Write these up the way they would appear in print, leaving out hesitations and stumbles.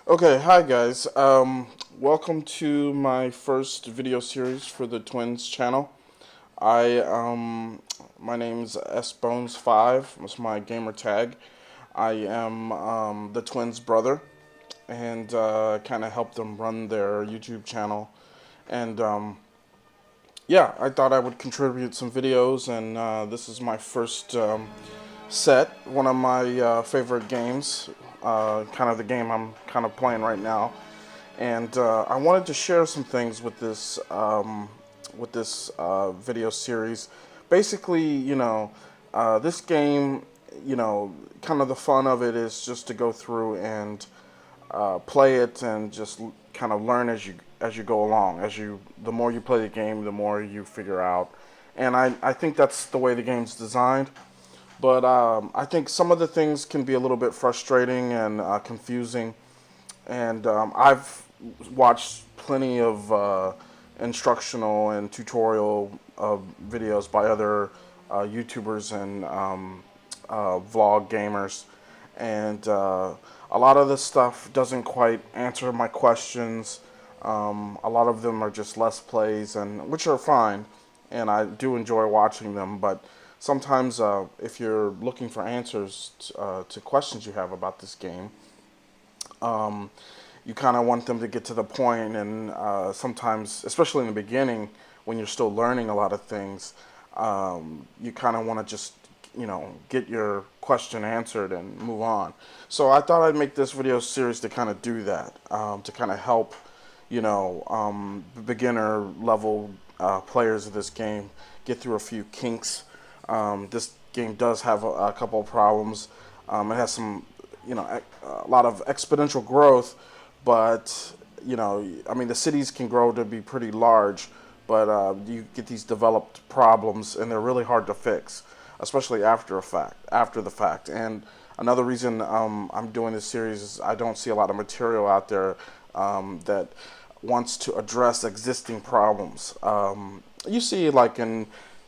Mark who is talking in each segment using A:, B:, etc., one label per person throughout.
A: Okay, hi guys. Welcome to my first video series for the KTWINZ channel. My name's Sbones5. That's my gamer tag. I am the twins' brother, and kind of help them run their YouTube channel. And yeah, I thought I would contribute some videos, and this is my first set, one of my favorite games, kind of the game I'm kind of playing right now, and I wanted to share some things with this video series. Basically, this game, kind of the fun of it is just to go through and play it and just kind of learn as you go along. The more you play the game, the more you figure out, and I think that's the way the game's designed. But I think some of the things can be a little bit frustrating and confusing. And I've watched plenty of instructional and tutorial videos by other YouTubers and vlog gamers. And a lot of this stuff doesn't quite answer my questions. A lot of them are just Let's Plays, and which are fine, and I do enjoy watching them. But sometimes, if you're looking for answers to questions you have about this game, you kind of want them to get to the point, and sometimes, especially in the beginning, when you're still learning a lot of things, you kind of want to just, get your question answered and move on. So I thought I'd make this video series to kind of do that, to kind of help, beginner level players of this game get through a few kinks. This game does have a couple of problems. It has some, a lot of exponential growth, but the cities can grow to be pretty large, but you get these developed problems, and they're really hard to fix, especially after the fact. And another reason I'm doing this series is I don't see a lot of material out there that wants to address existing problems. You see,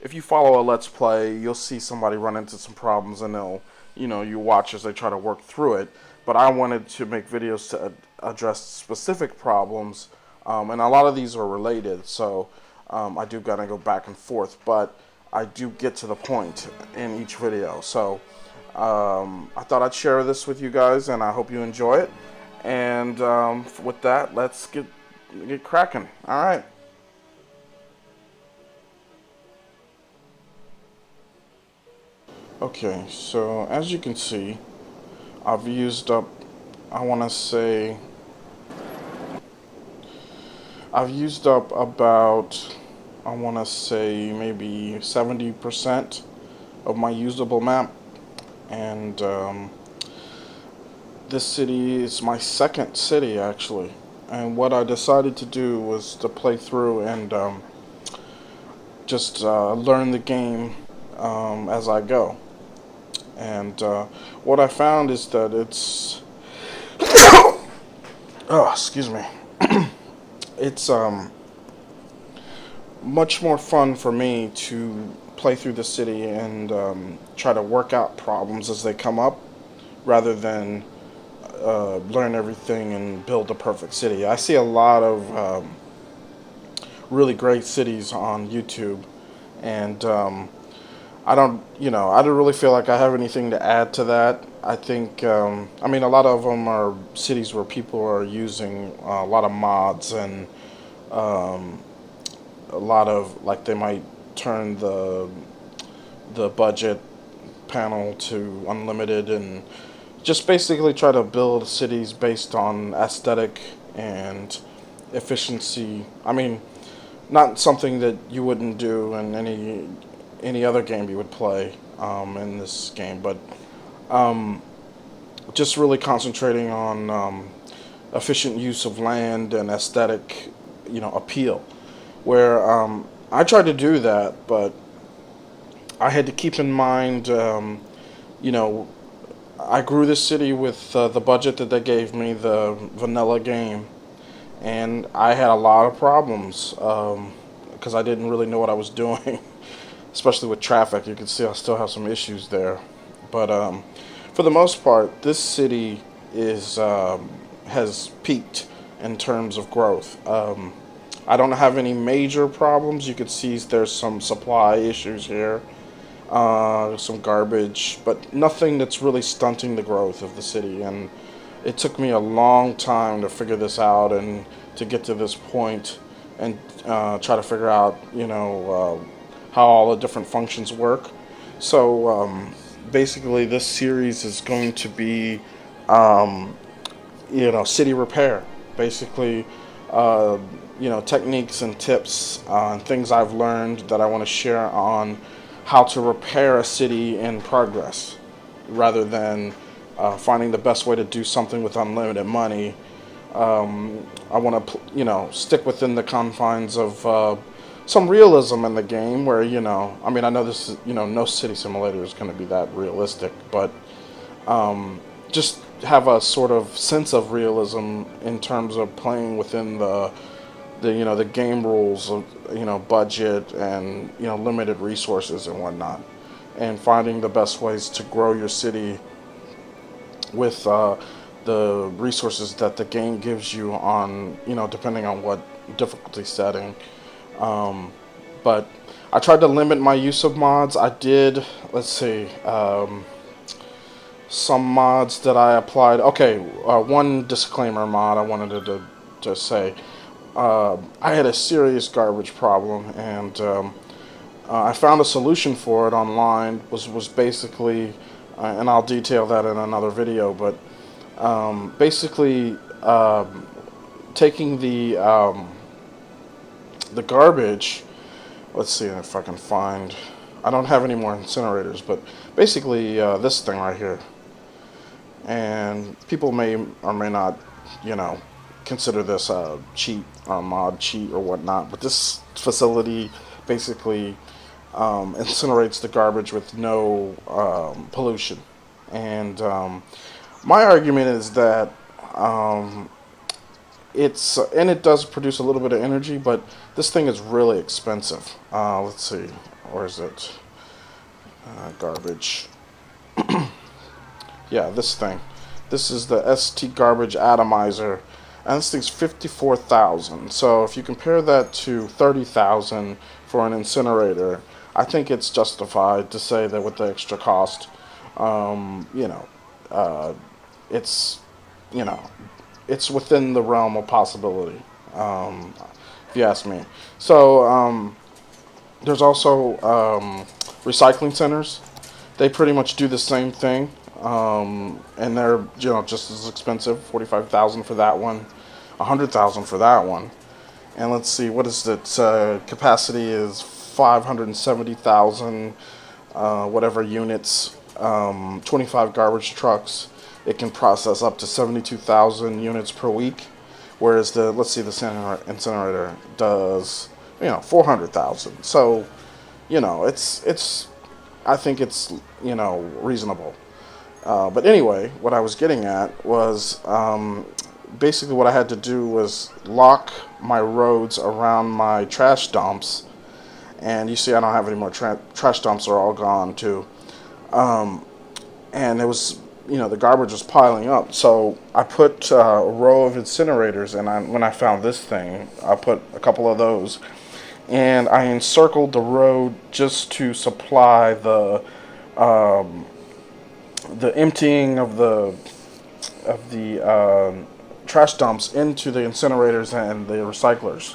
A: if you follow a Let's Play, you'll see somebody run into some problems, and you watch as they try to work through it. But I wanted to make videos to address specific problems, and a lot of these are related, so I do gotta go back and forth, but I do get to the point in each video. So I thought I'd share this with you guys, and I hope you enjoy it. And with that, let's get cracking. All right. Okay, so as you can see, I've used up, I've used up about, maybe 70% of my usable map. And this city is my second city, actually. And what I decided to do was to play through and just learn the game as I go. And what I found is that it's oh, excuse me. It's much more fun for me to play through the city and try to work out problems as they come up, rather than learn everything and build a perfect city. I see a lot of really great cities on YouTube, and I don't really feel like I have anything to add to that. I think, a lot of them are cities where people are using a lot of mods, and a lot of, they might turn the budget panel to unlimited, and just basically try to build cities based on aesthetic and efficiency. Not something that you wouldn't do in any other game you would play in this game, but just really concentrating on efficient use of land and aesthetic, appeal. Where I tried to do that, but I had to keep in mind, I grew this city with the budget that they gave me, the vanilla game, and I had a lot of problems because I didn't really know what I was doing. Especially with traffic, you can see I still have some issues there. But for the most part, this city is has peaked in terms of growth. I don't have any major problems. You could see there's some supply issues here, some garbage, but nothing that's really stunting the growth of the city. And it took me a long time to figure this out and to get to this point and try to figure out, how all the different functions work. So basically, this series is going to be, city repair. Basically, uh, techniques and tips and things I've learned that I want to share on how to repair a city in progress, rather than finding the best way to do something with unlimited money. I want to, stick within the confines of some realism in the game where, I know this is, no city simulator is going to be that realistic, but just have a sort of sense of realism in terms of playing within the game rules of, budget and, limited resources and whatnot, and finding the best ways to grow your city with the resources that the game gives you on, depending on what difficulty setting. But I tried to limit my use of mods. I did, let's see, some mods that I applied. Okay, one disclaimer mod I wanted to say. I had a serious garbage problem, and I found a solution for it online. Was basically, and I'll detail that in another video, but basically taking the garbage. Let's see if I can find. I don't have any more incinerators, but basically this thing right here. And people may or may not, consider this a cheat, or mod cheat or whatnot. But this facility basically incinerates the garbage with no pollution. And my argument is that it does produce a little bit of energy, but this thing is really expensive. Let's see, where is it? Garbage. Yeah, this thing. This is the ST garbage atomizer, and this thing's 54,000. So if you compare that to 30,000 for an incinerator, I think it's justified to say that with the extra cost, it's it's within the realm of possibility, if you ask me. So there's also recycling centers. They pretty much do the same thing, and they're just as expensive. 45,000 for that one, 100,000 for that one. And let's see, what is it? Capacity is 570,000, whatever units. 25 garbage trucks. It can process up to 72,000 units per week, whereas the incinerator does 400,000. So it's I think it's reasonable. But anyway, what I was getting at was basically what I had to do was lock my roads around my trash dumps, and you see I don't have any more trash dumps, are all gone too. And it was, the garbage was piling up. So I put a row of incinerators, and when I found this thing, I put a couple of those, and I encircled the road just to supply the emptying of the trash dumps into the incinerators and the recyclers,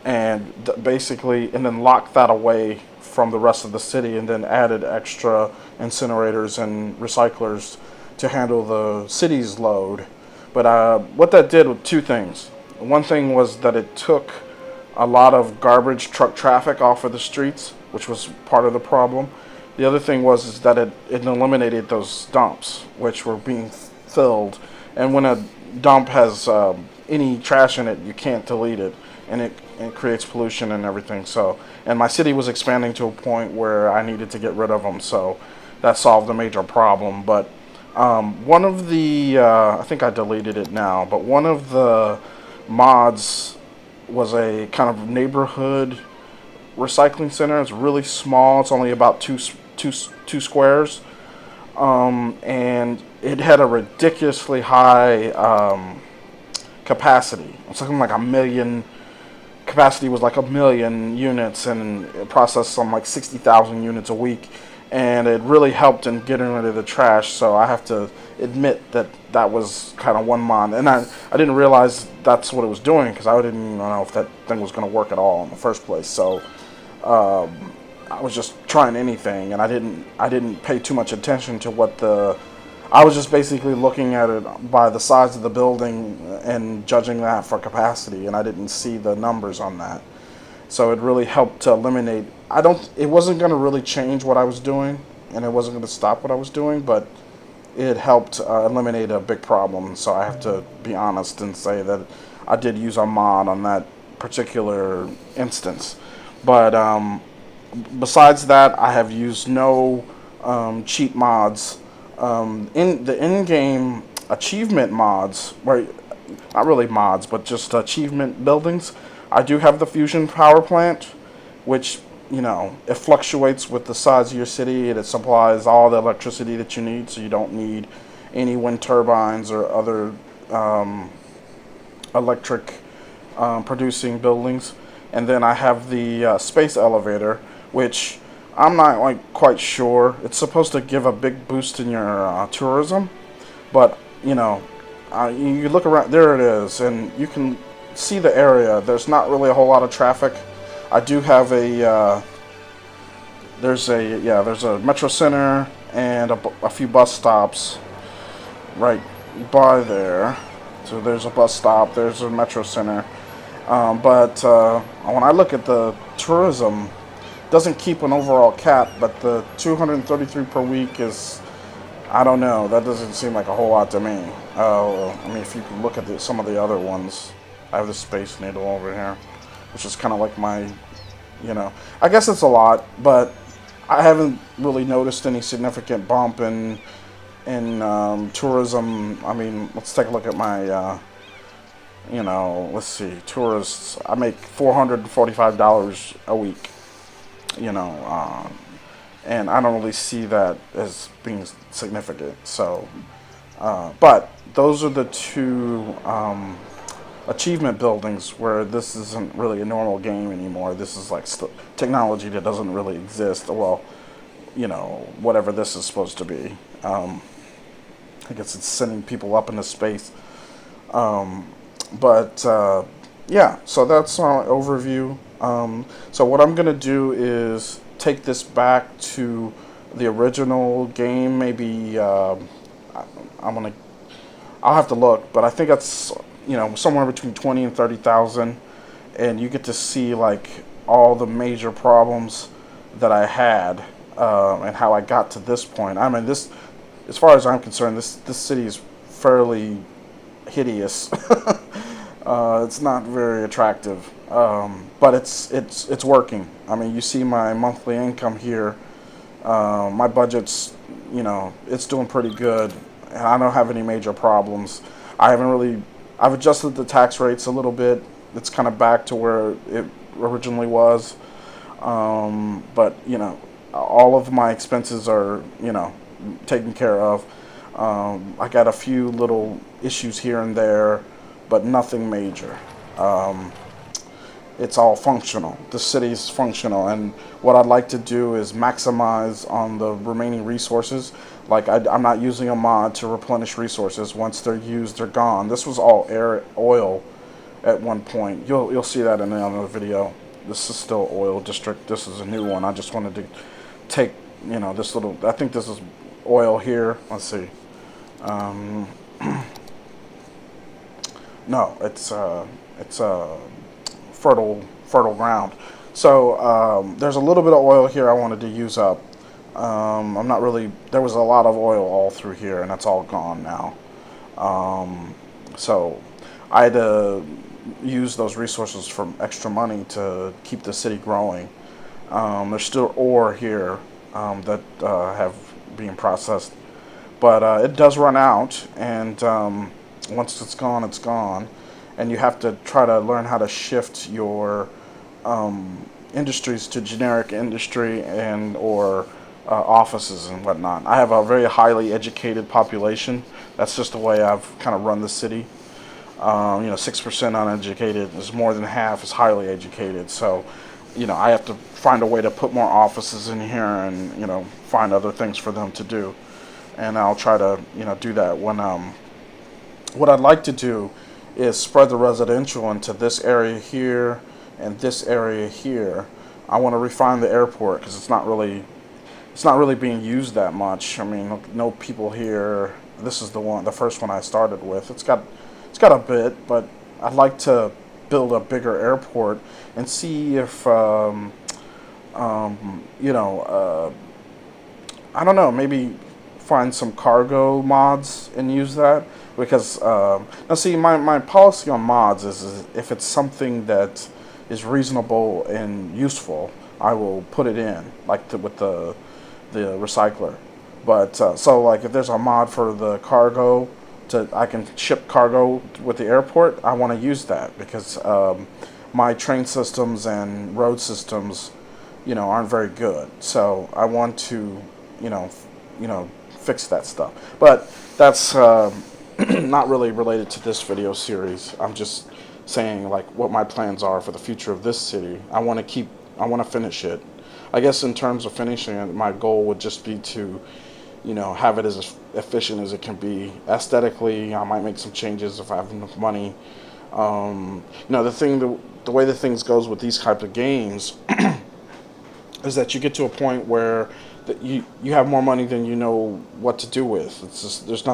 A: and then locked that away from the rest of the city, and then added extra incinerators and recyclers to handle the city's load. But what that did was two things. One thing was that it took a lot of garbage truck traffic off of the streets, which was part of the problem. The other thing is that it eliminated those dumps, which were being filled. And when a dump has any trash in it, you can't delete it, and it creates pollution and everything. So, and my city was expanding to a point where I needed to get rid of them, so that solved a major problem. But one of the I think I deleted it now, but one of the mods was a kind of neighborhood recycling center. It's really small. It's only about two squares, and it had a ridiculously high capacity. It's something like a million. Capacity was like 1 million units, and it processed some like 60,000 units a week, and it really helped in getting rid of the trash. So I have to admit that that was kind of one mod, and I didn't realize that's what it was doing, because I didn't even know if that thing was going to work at all in the first place. So I was just trying anything, and I didn't pay too much attention to what the. I was just basically looking at it by the size of the building and judging that for capacity, and I didn't see the numbers on that. So it really helped to eliminate. It wasn't going to really change what I was doing, and it wasn't going to stop what I was doing, but it helped eliminate a big problem. So I have to be honest and say that I did use a mod on that particular instance. But besides that, I have used no cheat mods. In the in-game achievement mods, where not really mods, but just achievement buildings, I do have the fusion power plant, which, you know, it fluctuates with the size of your city, and it supplies all the electricity that you need, so you don't need any wind turbines or other electric producing buildings. And then I have the space elevator, which I'm not like quite sure. It's supposed to give a big boost in your tourism, but you know, you look around. There it is, and you can see the area. There's not really a whole lot of traffic. I do have a there's a metro center and a few bus stops right by there. So there's a bus stop. There's a metro center. But when I look at the tourism, doesn't keep an overall cap, but the 233 per week is, I don't know, that doesn't seem like a whole lot to me. I mean, if you can look at some of the other ones, I have the Space Needle over here, which is kind of like my, you know, I guess it's a lot, but I haven't really noticed any significant bump in tourism. I mean, let's take a look at my, you know, let's see, tourists. I make $445 a week. You know, and I don't really see that as being significant. So, but those are the two achievement buildings where this isn't really a normal game anymore. This is like technology that doesn't really exist. Well, you know, whatever this is supposed to be. I guess it's sending people up into space. Yeah, so that's my overview. So what I'm gonna do is take this back to the original game. Maybe I'll have to look, but I think that's, you know, somewhere between 20 and 30,000, and you get to see like all the major problems that I had and how I got to this point. I mean, this, as far as I'm concerned, this city is fairly hideous. It's not very attractive, but it's working. I mean, you see my monthly income here. My budget's, you know, it's doing pretty good, and I don't have any major problems. I've adjusted the tax rates a little bit. It's kind of back to where it originally was, but you know, all of my expenses are, you know, taken care of. I got a few little issues here and there, but nothing major. It's all functional. The city's functional, and what I'd like to do is maximize on the remaining resources. Like I'm not using a mod to replenish resources. Once they're used, they're gone. This was all oil at one point. You'll see that in another video. This is still oil district. This is a new one. I just wanted to take, you know, this little. I think this is oil here. Let's see. No, it's fertile ground. So there's a little bit of oil here I wanted to use up. I'm not really. There was a lot of oil all through here, and that's all gone now. So I had to use those resources for extra money to keep the city growing. There's still ore here that have being processed, but it does run out, and once it's gone, it's gone, and you have to try to learn how to shift your industries to generic industry and or offices and whatnot. I have a very highly educated population. That's just the way I've kind of run the city. 6% uneducated is more than half is highly educated. So, I have to find a way to put more offices in here and, find other things for them to do. And I'll try to, do that when, what I'd like to do is spread the residential into this area here and this area here. I want to refine the airport because it's not really being used that much. I mean, no people here. This is the first one I started with. It's got a bit, but I'd like to build a bigger airport and see if I don't know, maybe find some cargo mods and use that. Because now see, my policy on mods is if it's something that is reasonable and useful, I will put it in, like with the recycler. But so like if there's a mod for the cargo, I can ship cargo with the airport, I want to use that because my train systems and road systems, aren't very good. So I want to, fix that stuff. But that's not really related to this video series. I'm just saying like what my plans are for the future of this city. I want to finish it. I guess in terms of finishing it, my goal would just be to, have it as efficient as it can be. Aesthetically, I might make some changes if I have enough money. The way the things goes with these types of games is that you get to a point where you have more money than you know what to do with. It's just, there's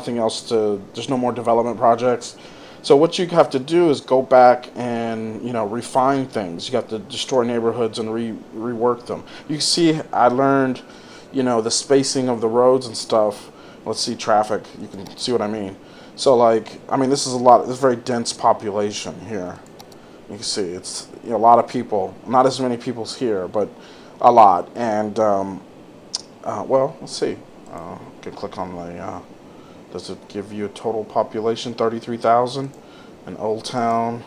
A: no more development projects. So what you have to do is go back and, refine things. You have to destroy neighborhoods and rework them. You see, I learned, the spacing of the roads and stuff. Let's see traffic. You can see what I mean. So this is this is very dense population here. You can see it's a lot of people. Not as many people here, but a lot. And well, let's see. You can click on the. Does it give you a total population? 33,000 in Old Town.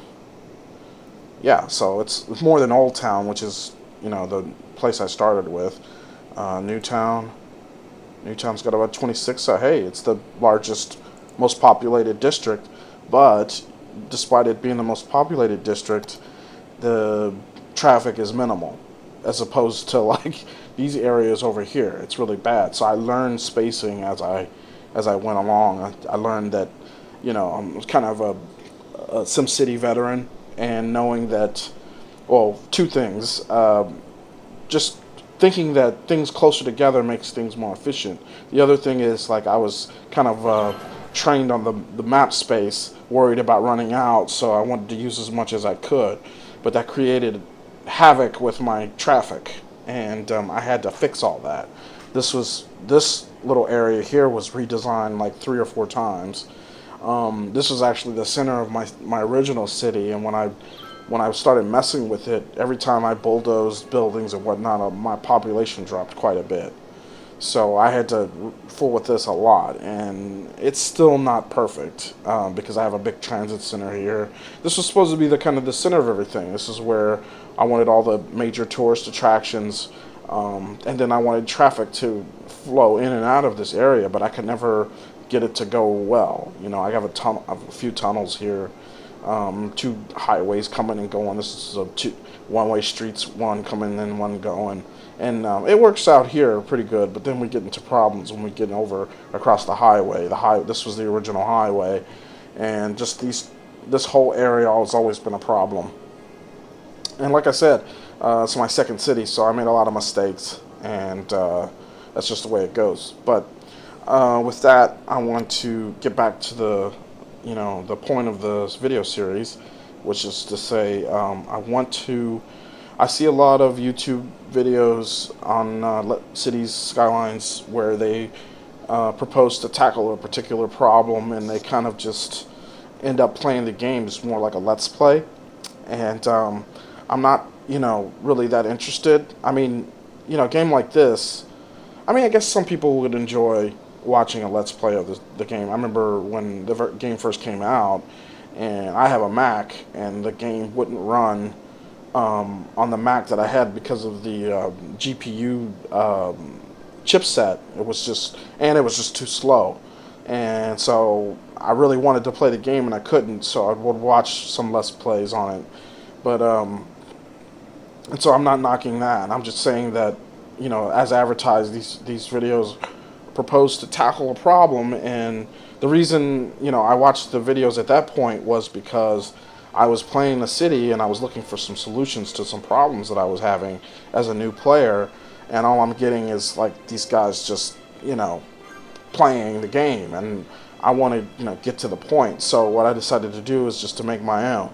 A: Yeah, so it's more than Old Town, which is the place I started with. Newtown. Newtown's got about 26. So hey, it's the largest, most populated district. But despite it being the most populated district, the traffic is minimal, as opposed to like these areas over here. It's really bad. So I learned spacing as I went along. I learned that, I'm kind of a SimCity veteran, and knowing that, well, two things. Just thinking that things closer together makes things more efficient. The other thing is, like, I was kind of trained on the map space, worried about running out, so I wanted to use as much as I could. But that created havoc with my traffic, and I had to fix all that. This little area here was redesigned like 3 or 4 times. This was actually the center of my original city, and when I started messing with it, every time I bulldozed buildings and whatnot, my population dropped quite a bit. So I had to fool with this a lot, and it's still not perfect because I have a big transit center here. This was supposed to be the center of everything. This is where I wanted all the major tourist attractions. And then I wanted traffic to flow in and out of this area, but I could never get it to go well. I have a few tunnels here, 2 highways coming and going. This is a 2 one-way streets, one coming in, one going, and it works out here pretty good. But then we get into problems when we get over across the highway. This was the original highway, and just this whole area has always been a problem. And like I said, it's my second city, so I made a lot of mistakes, and that's just the way it goes. But with that, I want to get back to the point of this video series, which is to say, I see a lot of YouTube videos on Cities Skylines where they propose to tackle a particular problem, and they kind of just end up playing the game. It's more like a let's play, and I'm not, really that interested. I mean, a game like this, I guess some people would enjoy watching a let's play of the game. I remember when the game first came out, and I have a Mac, and the game wouldn't run on the Mac that I had because of the GPU chipset. It was just too slow. and so I really wanted to play the game and I couldn't, so I would watch some Let's Plays on it. But and so I'm not knocking that. I'm just saying that, as advertised, these videos propose to tackle a problem, and the reason, I watched the videos at that point was because I was playing the city and I was looking for some solutions to some problems that I was having as a new player, and all I'm getting is like these guys just, playing the game, and I want to, get to the point. So what I decided to do is just to make my own,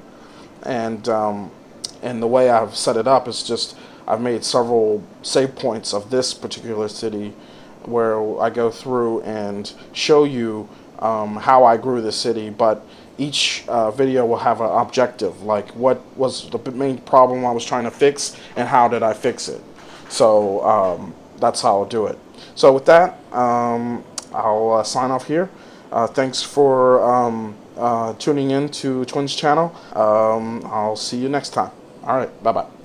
A: and the way I've set it up is just I've made several save points of this particular city where I go through and show you how I grew the city, but each video will have an objective, like what was the main problem I was trying to fix and how did I fix it. So that's how I'll do it. So with that, I'll sign off here. Thanks for tuning in to Twins channel. I'll see you next time. All right, bye-bye.